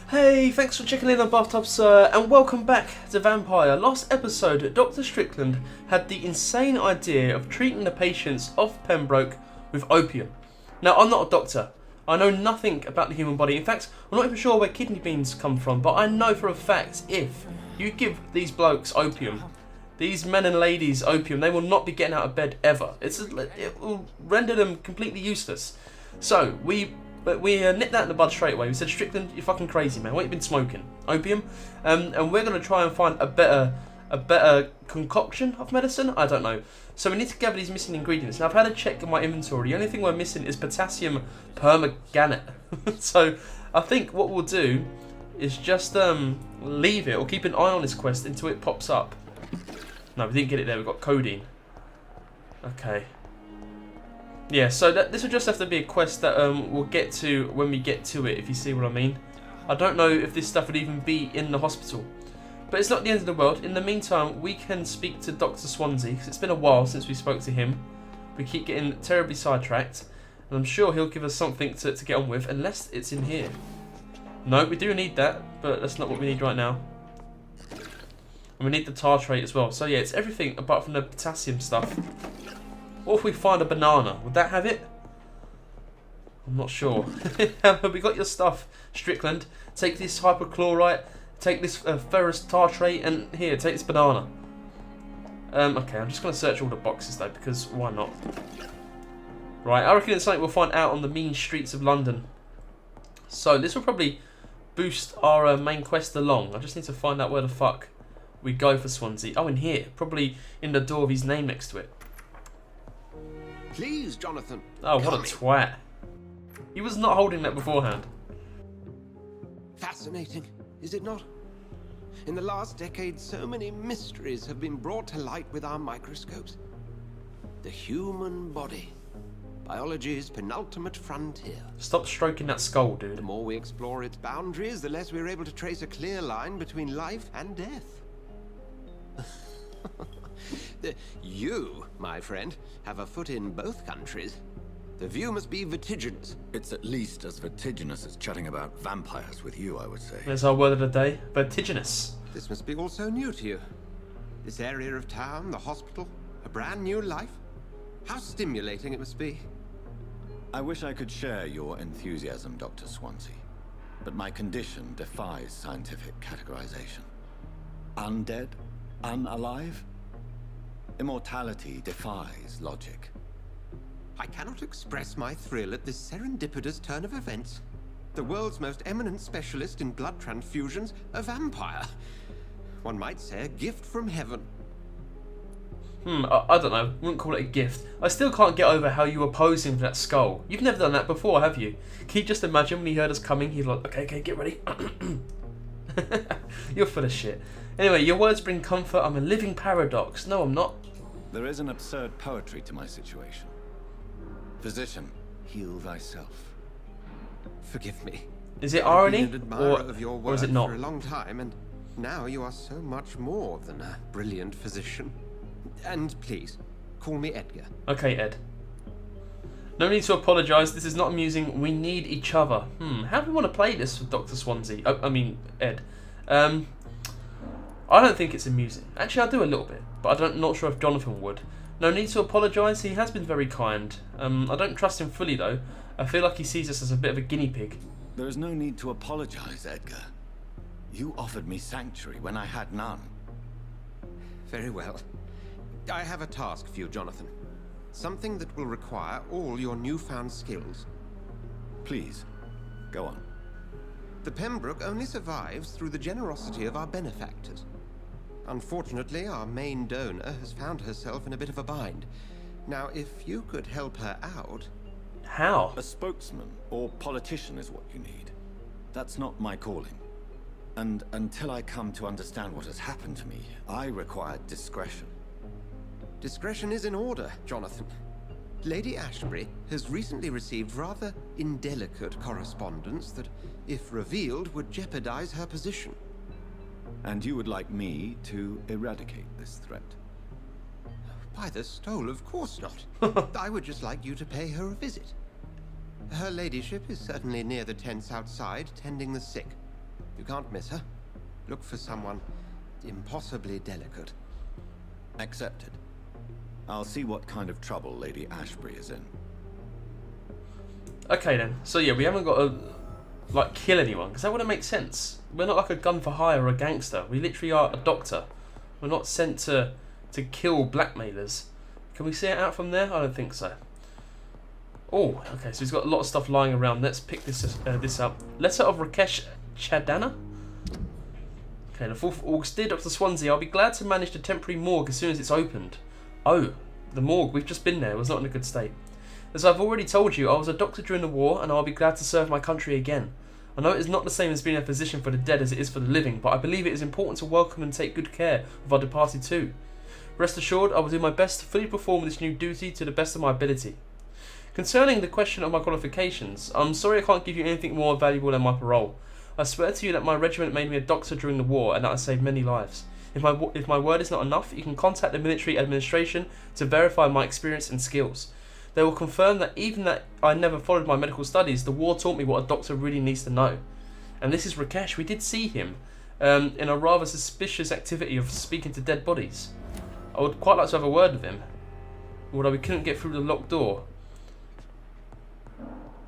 Hey, thanks for checking in on Bathtub Sir, and welcome back to Vampire. Last episode, Dr. Strickland had the insane idea of treating the patients of Pembroke with opium. Now, I'm not a doctor. I know nothing about the human body. In fact, I'm not even sure where kidney beans come from, but I know for a fact if you give these blokes opium, these men and ladies opium, they will not be getting out of bed ever. It will render them completely useless. So, we nipped that in the bud straight away. We said, Strickland, you're fucking crazy, man. What have you been smoking? Opium? And we're going to try and find a better concoction of medicine? I don't know. So we need to gather these missing ingredients. Now, I've had a check in my inventory. The only thing we're missing is potassium permanganate. So I think what we'll do is just leave it or keep an eye on this quest until it pops up. No, we didn't get it there. We've got codeine. Okay. Yeah, so this will just have to be a quest that we'll get to when we get to it, if you see what I mean. I don't know if this stuff would even be in the hospital. But it's not the end of the world. In the meantime, we can speak to Dr. Swansea, because it's been a while since we spoke to him. We keep getting terribly sidetracked. And I'm sure he'll give us something to get on with, unless it's in here. No, we do need that, but that's not what we need right now. And we need the tartrate as well. So yeah, it's everything apart from the potassium stuff. What if we find a banana? Would that have it? I'm not sure. We got your stuff, Strickland. Take this hypochlorite, take this ferrous tartrate, and here, take this banana. Okay, I'm just going to search all the boxes though, because why not? Right, I reckon it's something we'll find out on the mean streets of London. So this will probably boost our main quest along. I just need to find out where the fuck we go for Swansea. Oh, in here. Probably in the door with his name next to it. Please, Jonathan. Oh, what a twat. He was not holding that beforehand. Fascinating, is it not? In the last decade, so many mysteries have been brought to light with our microscopes. The human body. Biology's penultimate frontier. Stop stroking that skull, dude. The more we explore its boundaries, the less we're able to trace a clear line between life and death. You, my friend, have a foot in both countries. The view must be vertiginous. It's at least as vertiginous as chatting about vampires with you, I would say. There's our word of the day. Vertiginous. This must be all so new to you. This area of town, the hospital, a brand new life. How stimulating it must be. I wish I could share your enthusiasm, Dr. Swansea. But my condition defies scientific categorization. Undead? Unalive? Immortality defies logic. I cannot express my thrill at this serendipitous turn of events. The world's most eminent specialist in blood transfusions, a vampire. One might say a gift from heaven. I don't know. Wouldn't call it a gift. I still can't get over how you were posing for that skull. You've never done that before, have you? Can you just imagine when he heard us coming, he's like, okay, get ready. You're full of shit. Anyway, your words bring comfort. I'm a living paradox. No, I'm not. There is an absurd poetry to my situation. Physician, heal thyself. Forgive me. Is it I've irony, been an admirer of your or is it work not? for a long time, and now you are so much more than a brilliant physician. And please, call me Edgar. Okay, Ed. No need to apologise. This is not amusing. We need each other. How do we want to play this with Dr. Swansea? I mean, Ed. I don't think it's amusing. Actually, I do a little bit, but I'm not sure if Jonathan would. No need to apologise. He has been very kind. I don't trust him fully, though. I feel like he sees us as a bit of a guinea pig. There is no need to apologise, Edgar. You offered me sanctuary when I had none. Very well. I have a task for you, Jonathan. Something that will require all your newfound skills. Please, go on. The Pembroke only survives through the generosity of our benefactors. Unfortunately, our main donor has found herself in a bit of a bind. Now, if you could help her out... How? A spokesman or politician is what you need. That's not my calling. And until I come to understand what has happened to me, I require discretion. Discretion is in order, Jonathan. Lady Ashbury has recently received rather indelicate correspondence that, if revealed, would jeopardize her position. And you would like me to eradicate this threat? By the stole, of course not. I would just like you to pay her a visit. Her ladyship is certainly near the tents outside, tending the sick. You can't miss her. Look for someone impossibly delicate. Accepted. I'll see what kind of trouble Lady Ashbury is in. Okay then. So yeah, we haven't got to like kill anyone because that wouldn't make sense. We're not like a gun for hire or a gangster. We literally are a doctor. We're not sent to kill blackmailers. Can we see it out from there? I don't think so. Oh, okay. So he's got a lot of stuff lying around. Let's pick this up. Letter of Rakesh Chadana. Okay, the 4th of August. Dear Dr Swansea, I'll be glad to manage the temporary morgue as soon as it's opened. Oh, the morgue. We've just been there. It was not in a good state. As I've already told you, I was a doctor during the war, and I'll be glad to serve my country again. I know it is not the same as being a physician for the dead as it is for the living, but I believe it is important to welcome and take good care of our departed too. Rest assured, I will do my best to fully perform this new duty to the best of my ability. Concerning the question of my qualifications, I'm sorry I can't give you anything more valuable than my parole. I swear to you that my regiment made me a doctor during the war and that I saved many lives. If my word is not enough, you can contact the military administration to verify my experience and skills. They will confirm that even that I never followed my medical studies, the war taught me what a doctor really needs to know. And this is Rakesh. We did see him in a rather suspicious activity of speaking to dead bodies. I would quite like to have a word with him, although we couldn't get through the locked door.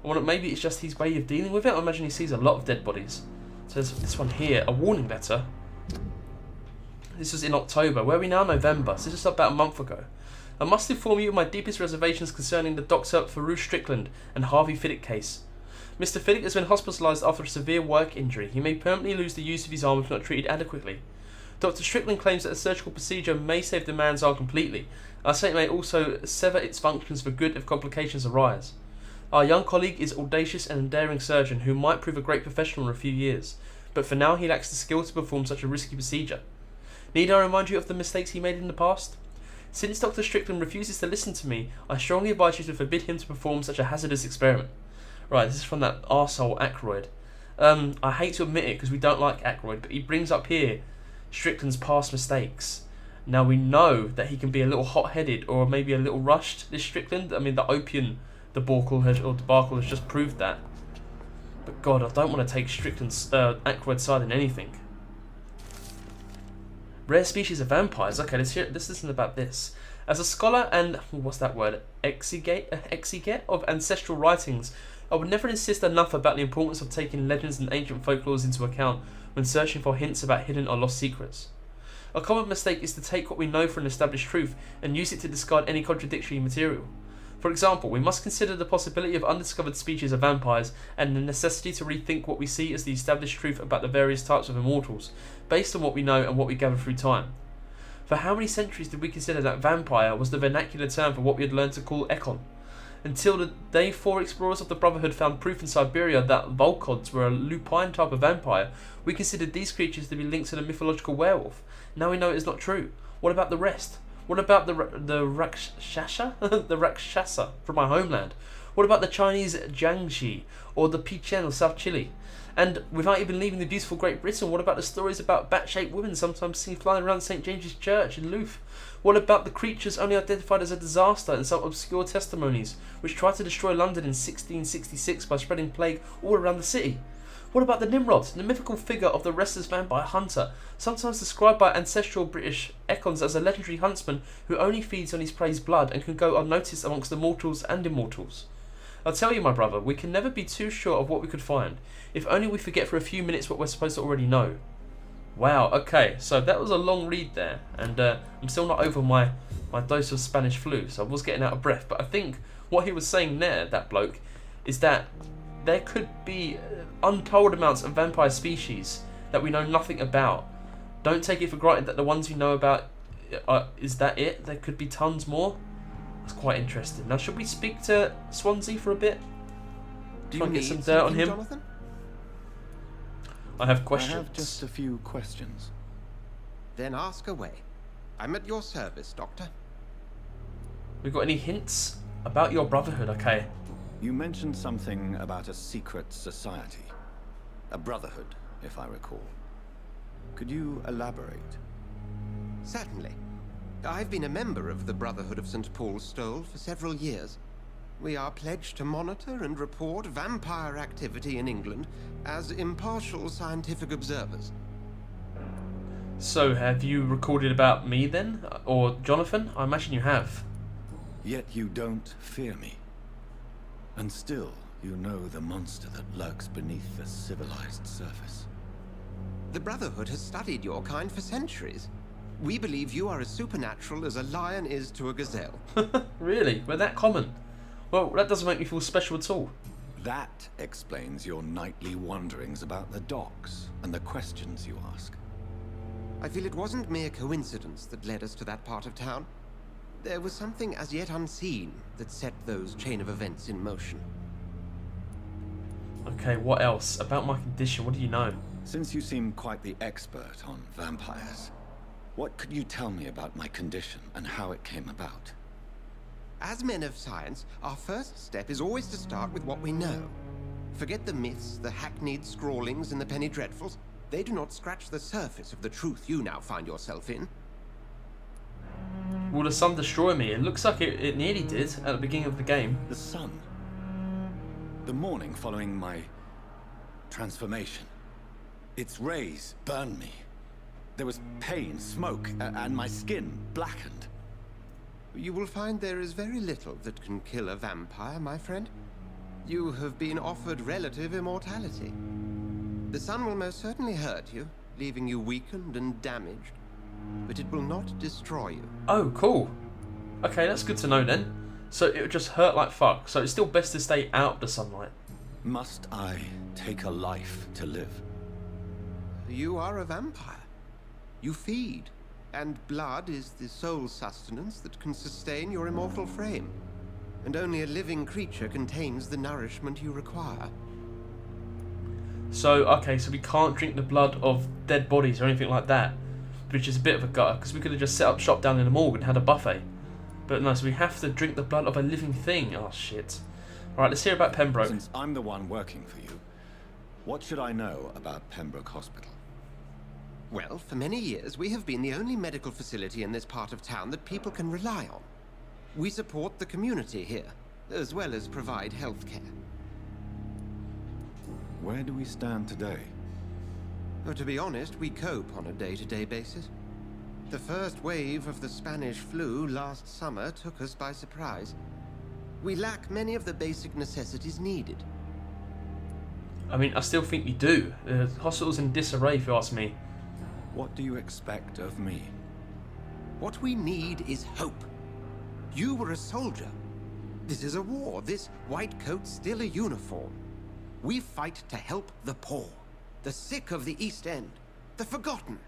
Or maybe it's just his way of dealing with it. I imagine he sees a lot of dead bodies. So there's this one here, a warning letter. This was in October. Where are we now? November. So this is about a month ago. I must inform you of my deepest reservations concerning the Dr. Farouk Strickland and Harvey Fiddick case. Mr. Fiddick has been hospitalised after a severe work injury. He may permanently lose the use of his arm if not treated adequately. Dr. Strickland claims that a surgical procedure may save the man's arm completely. I say it may also sever its functions for good if complications arise. Our young colleague is audacious and daring surgeon who might prove a great professional in a few years, but for now he lacks the skill to perform such a risky procedure. Need I remind you of the mistakes he made in the past? Since Dr. Strickland refuses to listen to me, I strongly advise you to forbid him to perform such a hazardous experiment. Right, this is from that arsehole Ackroyd. I hate to admit it because we don't like Ackroyd, but he brings up here Strickland's past mistakes. Now we know that he can be a little hot-headed or maybe a little rushed, this Strickland. I mean, the opium debacle has just proved that. But God, I don't want to take Strickland's Ackroyd's side in anything. Rare species of vampires. Okay, let's listen about this. As a scholar and what's that word? Exegete of ancestral writings, I would never insist enough about the importance of taking legends and ancient folklores into account when searching for hints about hidden or lost secrets. A common mistake is to take what we know for an established truth and use it to discard any contradictory material. For example, we must consider the possibility of undiscovered species of vampires and the necessity to rethink what we see as the established truth about the various types of immortals, based on what we know and what we gather through time. For how many centuries did we consider that vampire was the vernacular term for what we had learned to call Ekon? Until the day 4 explorers of the Brotherhood found proof in Siberia that Volkods were a lupine type of vampire, we considered these creatures to be linked to the mythological werewolf. Now we know it is not true. What about the rest? What about the Rakshasa? The Rakshasa from my homeland? What about the Chinese Jiangxi or the Pichen of South Chile? And without even leaving the beautiful Great Britain, what about the stories about bat-shaped women sometimes seen flying around St. James's Church in Louth? What about the creatures only identified as a disaster in some obscure testimonies, which tried to destroy London in 1666 by spreading plague all around the city? What about the Nimrod, the mythical figure of the restless vampire hunter, sometimes described by ancestral British econs as a legendary huntsman who only feeds on his prey's blood and can go unnoticed amongst the mortals and immortals? I'll tell you, my brother, we can never be too sure of what we could find, if only we forget for a few minutes what we're supposed to already know. Wow, okay, so that was a long read there, and I'm still not over my dose of Spanish flu, so I was getting out of breath, but I think what he was saying there, that bloke, is that there could be untold amounts of vampire species that we know nothing about. Don't take it for granted that the ones you know about, is that it? There could be tons more. That's quite interesting. Now, should we speak to Swansea for a bit? Try and get some dirt on him. Jonathan? I have questions. I have just a few questions. Then ask away. I'm at your service, Doctor. We got any hints about your brotherhood? Okay. You mentioned something about a secret society. A brotherhood, if I recall. Could you elaborate? Certainly. I've been a member of the Brotherhood of St. Paul's Stole for several years. We are pledged to monitor and report vampire activity in England as impartial scientific observers. So, have you recorded about me then? Or Jonathan? I imagine you have. Yet you don't fear me. And still, you know the monster that lurks beneath the civilized surface. The Brotherhood has studied your kind for centuries. We believe you are as supernatural as a lion is to a gazelle. Really? We're that common? Well, that doesn't make me feel special at all. That explains your nightly wanderings about the docks and the questions you ask. I feel it wasn't mere coincidence that led us to that part of town. There was something as yet unseen that set those chain of events in motion. Okay, what else? About my condition, what do you know? Since you seem quite the expert on vampires, what could you tell me about my condition and how it came about? As men of science, our first step is always to start with what we know. Forget the myths, the hackneyed scrawlings, and the penny dreadfuls. They do not scratch the surface of the truth you now find yourself in. Will the sun destroy me? It looks like it nearly did at the beginning of the game. The sun. The morning following my transformation. Its rays burned me. There was pain, smoke, and my skin blackened. You will find there is very little that can kill a vampire, my friend. You have been offered relative immortality. The sun will most certainly hurt you, leaving you weakened and damaged, but it will not destroy you. Oh, cool. Okay, that's good to know then. So it would just hurt like fuck, so it's still best to stay out of the sunlight. Must I take a life to live? You are a vampire. You feed, and blood is the sole sustenance that can sustain your immortal frame. And only a living creature contains the nourishment you require. So, okay, so we can't drink the blood of dead bodies or anything like that, which is a bit of a gutter, because we could have just set up shop down in the morgue and had a buffet. But no, so we have to drink the blood of a living thing. Oh, shit. Alright, let's hear about Pembroke. Since I'm the one working for you, what should I know about Pembroke Hospital? Well, for many years, we have been the only medical facility in this part of town that people can rely on. We support the community here, as well as provide health care. Where do we stand today? Well, to be honest, we cope on a day-to-day basis. The first wave of the Spanish flu last summer took us by surprise. We lack many of the basic necessities needed. I mean, I still think we do. The hospital's in disarray, if you ask me. What do you expect of me? What we need is hope. You were a soldier. This is a war. This white coat's still a uniform. We fight to help the poor, the sick of the East End, the forgotten.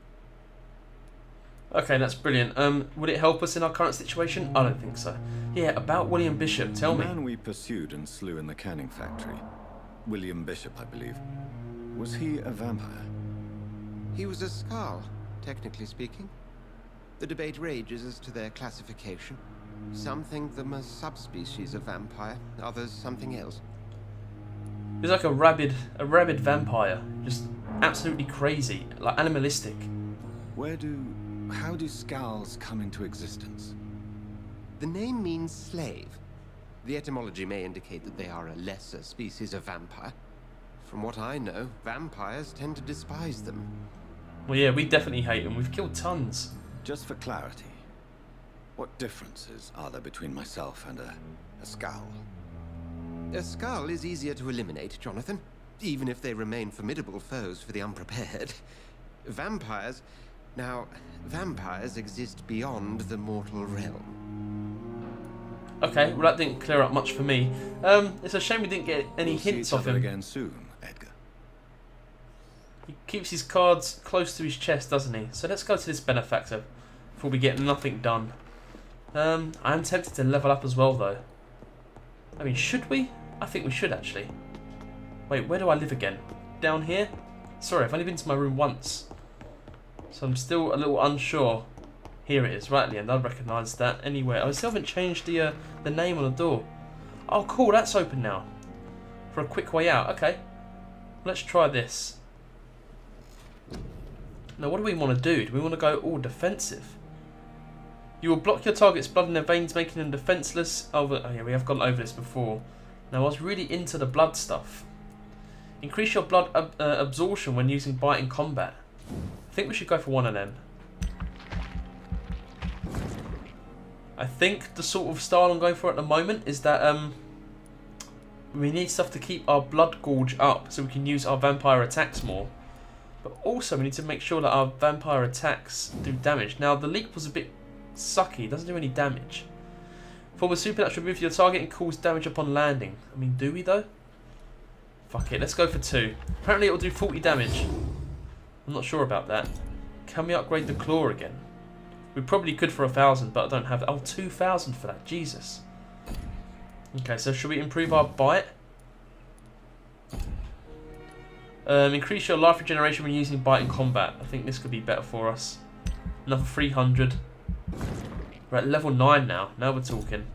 Okay, that's brilliant. Would it help us in our current situation? I don't think so. Yeah, about William Bishop, tell me. The man we pursued and slew in the canning factory, William Bishop, I believe. Was he a vampire? He was a Skald, technically speaking. The debate rages as to their classification. Some think them a subspecies of vampire, others something else. He's like a rabid vampire, just absolutely crazy, like animalistic. How do Skalds come into existence? The name means slave. The etymology may indicate that they are a lesser species of vampire. From what I know, vampires tend to despise them. Well, yeah, we definitely hate them. We've killed tons. Just for clarity, what differences are there between myself and a Skald? A Skald is easier to eliminate, Jonathan, even if they remain formidable foes for the unprepared. Vampires exist beyond the mortal realm. Okay, well that didn't clear up much for me. It's a shame we didn't get any hints see each of other him. again soon, Edgar. He keeps his cards close to his chest, doesn't he? So let's go to this benefactor before we get nothing done. I am tempted to level up as well, though. I mean, should we? I think we should, actually. Wait, where do I live again? Down here? Sorry, I've only been to my room once. So I'm still a little unsure. Here it is, right at the end. I recognise that anywhere. I still haven't changed the name on the door. Oh, cool, that's open now. For a quick way out. Okay. Let's try this. Now, what do we want to do? Do we want to go all defensive? You will block your target's blood in their veins, making them defenseless. Oh yeah, we have gone over this before. Now, I was really into the blood stuff. Increase your blood absorption when using bite in combat. I think we should go for one of them. I think the sort of style I'm going for at the moment is that we need stuff to keep our blood gauge up so we can use our vampire attacks more. But also we need to make sure that our vampire attacks do damage. Now, the leap was a bit sucky, it doesn't do any damage. Form a supernatural move to your target and cause damage upon landing. I mean, do we though? Fuck it, let's go for 2. Apparently it will do 40 damage. I'm not sure about that. Can we upgrade the claw again? We probably could for 1,000, but I don't have... Oh, 2,000 for that, Jesus. Okay, so should we improve our bite? Increase your life regeneration when using bite in combat. I think this could be better for us. Another 300. We're at level 9 now. Now we're talking.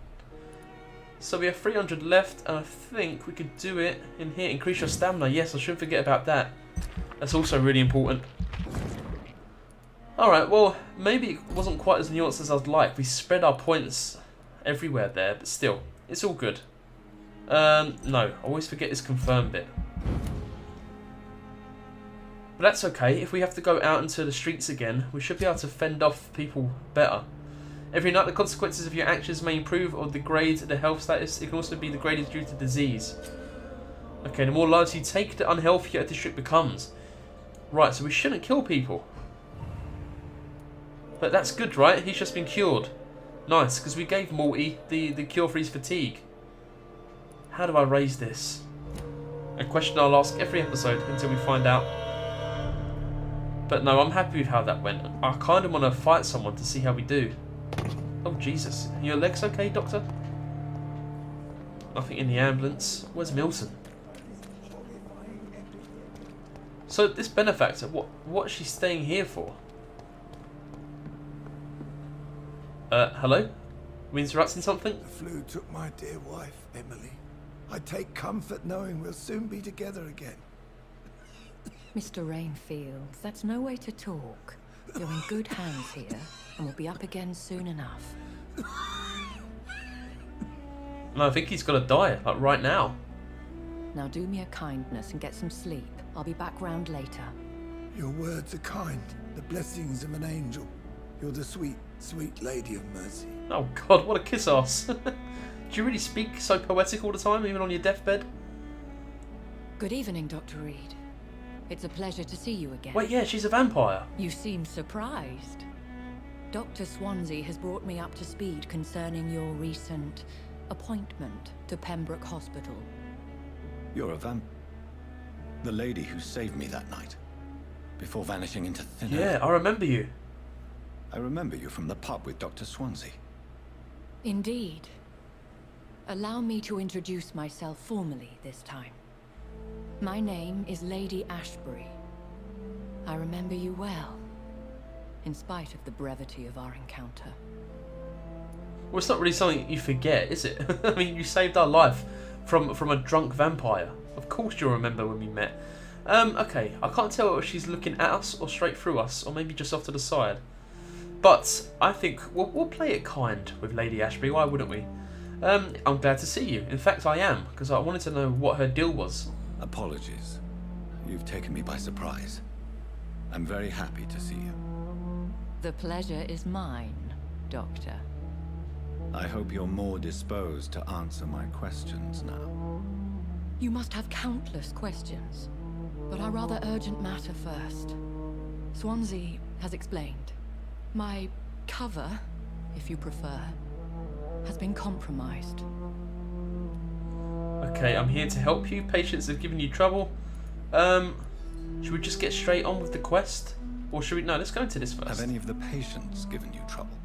So we have 300 left, and I think we could do it in here. Increase your stamina. Yes, I shouldn't forget about that. That's also really important. Alright, well, maybe it wasn't quite as nuanced as I'd like. We spread our points everywhere there, but still, it's all good. No, I always forget this confirm bit. But that's okay. If we have to go out into the streets again, we should be able to fend off people better. Every night, the consequences of your actions may improve or degrade the health status. It can also be degraded due to disease. Okay, the more lives you take, the unhealthier a district becomes. Right, so we shouldn't kill people. But that's good, right? He's just been cured. Nice, because we gave Morty the cure for his fatigue. How do I raise this? A question I'll ask every episode until we find out. But no, I'm happy with how that went. I kind of want to fight someone to see how we do. Oh, Jesus. Are your legs okay, Doctor? Nothing in the ambulance. Where's Milton? So, this benefactor, what is she staying here for? Hello? We interrupting something? The flu took my dear wife, Emily. I take comfort knowing we'll soon be together again. Mr. Rainfield, that's no way to talk. You're in good hands here, and we'll be up again soon enough. No, I think he's got to die, like right now. Now do me a kindness and get some sleep. I'll be back round later. Your words are kind, the blessings of an angel. You're the sweet, sweet Lady of Mercy. Oh God, what a kiss ass. Do you really speak so poetic all the time, even on your deathbed? Good evening, Dr. Reed. It's a pleasure to see you again. Wait, yeah, she's a vampire. You seem surprised. Dr. Swansea has brought me up to speed concerning your recent appointment to Pembroke Hospital. You're a the lady who saved me that night, before vanishing into thin air. Yeah, I remember you. I remember you from the pub with Dr. Swansea. Indeed. Allow me to introduce myself formally this time. My name is Lady Ashbury. I remember you well, in spite of the brevity of our encounter. Well, it's not really something you forget, is it? I mean, you saved our life from a drunk vampire. Of course you'll remember when we met. Okay, I can't tell if she's looking at us or straight through us, or maybe just off to the side. But I think we'll play it kind with Lady Ashbury, why wouldn't we? I'm glad to see you. In fact, I am, because I wanted to know what her deal was. Apologies. You've taken me by surprise. I'm very happy to see you. The pleasure is mine, Doctor. I hope you're more disposed to answer my questions now. You must have countless questions, but a rather urgent matter first. Swansea has explained. My cover, if you prefer, has been compromised. Okay, I'm here to help you. Patients have given you trouble. Should we just get straight on with the quest? Or should we... No, let's go into this first. Have any of the patients given you trouble?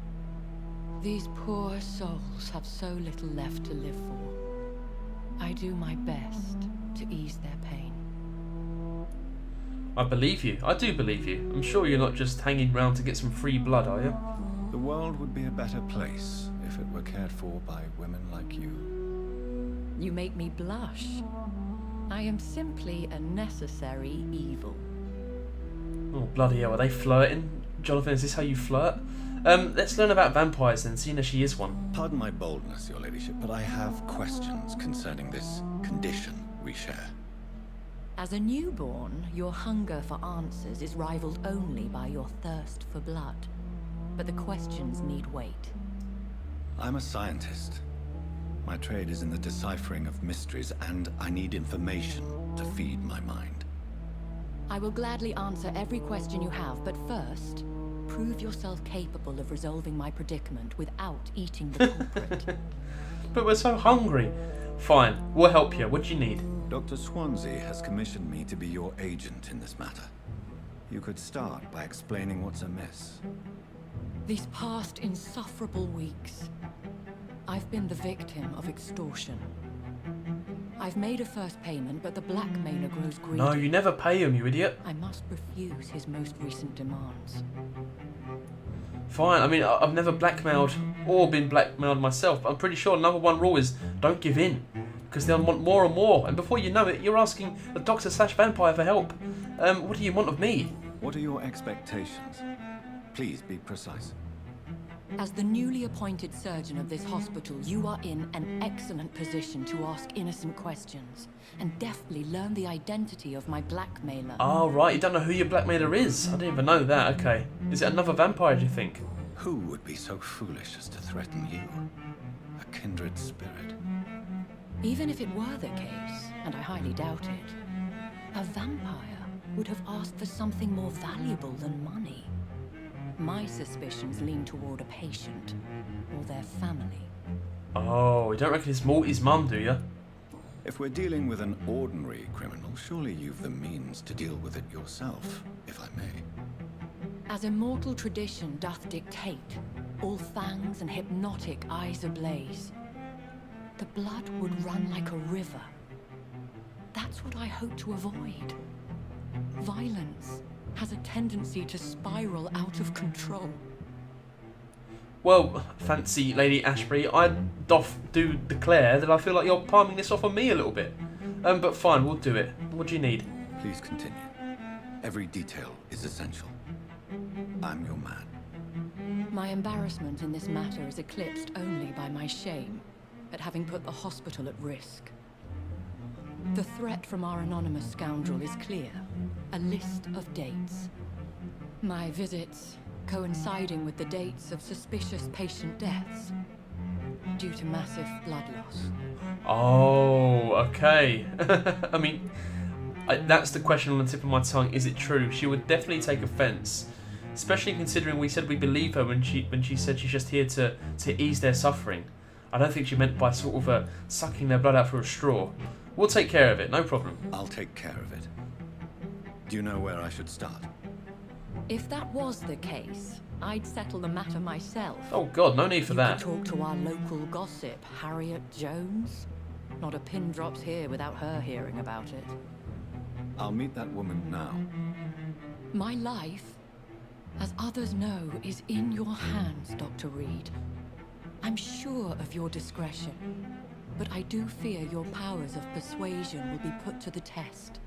These poor souls have so little left to live for. I do my best to ease their pain. I believe you. I do believe you. I'm sure you're not just hanging round to get some free blood, are you? The world would be a better place if it were cared for by women like you. You make me blush. I am simply a necessary evil. Oh, bloody hell. Are they flirting? Jonathan, is this how you flirt? Let's learn about vampires then, seeing as she is one. Pardon my boldness, your ladyship, but I have questions concerning this condition we share. As a newborn, your hunger for answers is rivaled only by your thirst for blood. But the questions need wait. I'm a scientist. My trade is in the deciphering of mysteries, and I need information to feed my mind. I will gladly answer every question you have, but first, prove yourself capable of resolving my predicament without eating the culprit. But we're so hungry. Fine, we'll help you. What do you need? Dr. Swansea has commissioned me to be your agent in this matter. You could start by explaining what's amiss. These past insufferable weeks, I've been the victim of extortion. I've made a first payment, but the blackmailer grows greedy. No, you never pay him, you idiot. I must refuse his most recent demands. Fine, I mean, I've never blackmailed or been blackmailed myself, but I'm pretty sure number one rule is don't give in, because they'll want more and more, and before you know it, you're asking the doctor/vampire for help. What do you want of me? What are your expectations? Please be precise. As the newly appointed surgeon of this hospital, you are in an excellent position to ask innocent questions and deftly learn the identity of my blackmailer. Oh, right, you don't know who your blackmailer is. I didn't even know that, okay. Is it another vampire, do you think? Who would be so foolish as to threaten you? A kindred spirit. Even if it were the case, and I highly doubt it, a vampire would have asked for something more valuable than money. My suspicions lean toward a patient or their family. Oh, you don't reckon it's Morty's mum, do you? If we're dealing with an ordinary criminal, surely you've the means to deal with it yourself, if I may. As immortal tradition doth dictate, all fangs and hypnotic eyes ablaze, the blood would run like a river. That's what I hope to avoid. Violence has a tendency to spiral out of control. Well, fancy Lady Ashbury, I do declare that I feel like you're palming this off on me a little bit. But fine, we'll do it. What do you need? Please continue. Every detail is essential. I'm your man. My embarrassment in this matter is eclipsed only by my shame at having put the hospital at risk. The threat from our anonymous scoundrel is clear. A list of dates. My visits coinciding with the dates of suspicious patient deaths due to massive blood loss. Oh, okay. I mean, that's the question on the tip of my tongue. Is it true? She would definitely take offence, especially considering we said we believe her when she said she's just here to ease their suffering. I don't think she meant by sort of sucking their blood out through a straw. We'll take care of it, no problem. I'll take care of it. Do you know where I should start? If that was the case, I'd settle the matter myself. Oh God, no need for that. You could talk to our local gossip, Harriet Jones. Not a pin drops here without her hearing about it. I'll meet that woman now. My life, as others know, is in your hands, Dr. Reed. I'm sure of your discretion, but I do fear your powers of persuasion will be put to the test.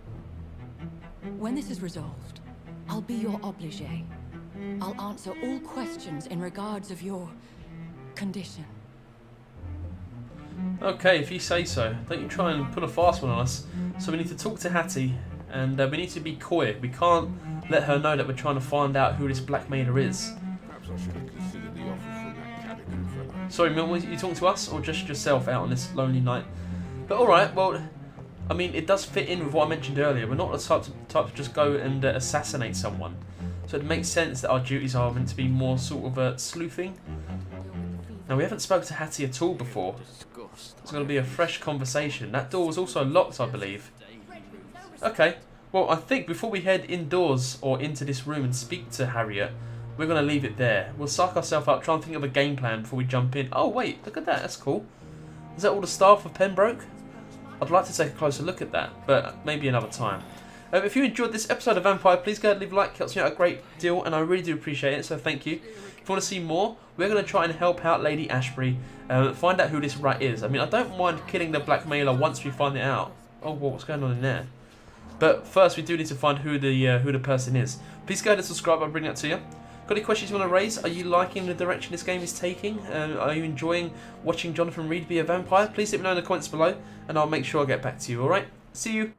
When this is resolved, I'll be your obligé. I'll answer all questions in regards of your condition. Okay, if you say so. Don't you try and put a fast one on us. So we need to talk to Hattie, and we need to be coy. We can't let her know that we're trying to find out who this blackmailer is. Perhaps I should have considered the offer from that Cadigan fellow. Sorry, Mill, are you talking to us, or just yourself out on this lonely night? But alright, well, I mean, it does fit in with what I mentioned earlier. We're not the type to just go and assassinate someone. So it makes sense that our duties are meant to be more sort of sleuthing. Now, we haven't spoken to Hattie at all before. It's going to be a fresh conversation. That door was also locked, I believe. Okay, well, I think before we head indoors or into this room and speak to Harriet, we're going to leave it there. We'll suck ourselves up, try and think of a game plan before we jump in. Oh, wait, look at that. That's cool. Is that all the staff of Pembroke? I'd like to take a closer look at that, but maybe another time. If you enjoyed this episode of Vampire, please go ahead and leave a like. It helps me out a great deal, and I really do appreciate it, so thank you. If you want to see more, we're going to try and help out Lady Ashbury, find out who this rat is. I mean, I don't mind killing the blackmailer once we find it out. Oh, well, what's going on in there? But first, we do need to find who the person is. Please go ahead and subscribe. I'll bring that to you. Got any questions you want to raise? Are you liking the direction this game is taking? Are you enjoying watching Jonathan Reed be a vampire? Please let me know in the comments below, and I'll make sure I get back to you, alright? See you!